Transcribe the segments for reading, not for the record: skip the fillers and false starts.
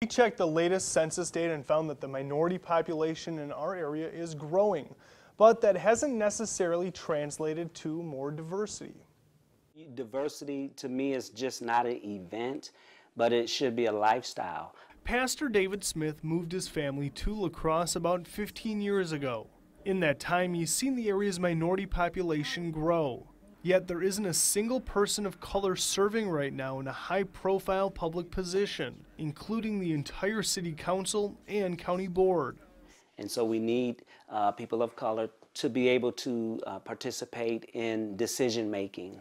We checked the latest census data and found that the minority population in our area is growing, but that hasn't necessarily translated to more diversity. Diversity to me is just not an event, but it should be a lifestyle. Pastor David Smith moved his family to La Crosse about 15 years ago. In that time, he's seen the area's minority population grow. Yet there isn't a single person of color serving right now in a high-profile public position, including the entire city council and county board. And so we need people of color to be able to participate in decision-making,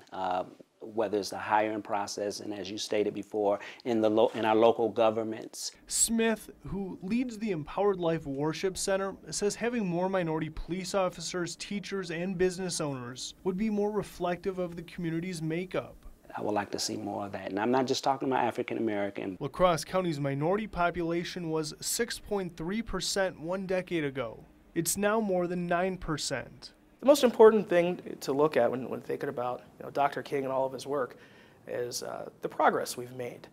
whether it's the hiring process and, as you stated before, in our local governments. Smith, who leads the Empowered Life Worship Center, says having more minority police officers, teachers, and business owners would be more reflective of the community's makeup. I would like to see more of that. And I'm not just talking about African American. La Crosse County's minority population was 6.3% 1 decade ago. It's now more than 9%. The most important thing to look at when thinking about Dr. King and all of his work is the progress we've made.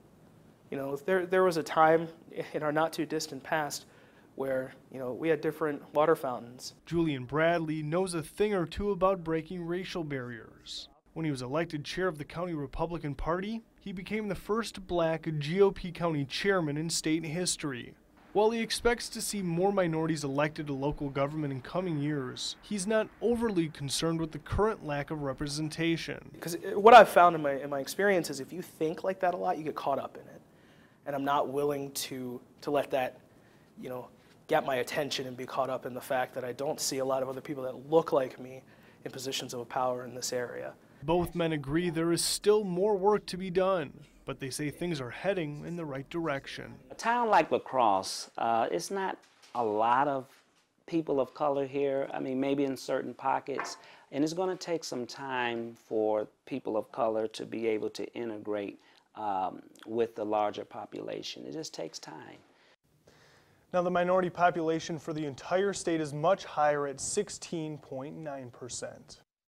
There was a time in our not too distant past where we had different water fountains. Julian Bradley knows a thing or two about breaking racial barriers. When he was elected chair of the county Republican Party, he became the first black GOP county chairman in state history. While he expects to see more minorities elected to local government in coming years, he's not overly concerned with the current lack of representation. Because what I've found in my experience is if you think like that a lot, you get caught up in it. And I'm not willing to let that, get my attention and be caught up in the fact that I don't see a lot of other people that look like me in positions of power in this area. Both men agree there is still more work to be done, but they say things are heading in the right direction. A town like La Crosse, it's not a lot of people of color here. I mean, maybe in certain pockets. And it's going to take some time for people of color to be able to integrate with the larger population. It just takes time. Now, the minority population for the entire state is much higher at 16.9%.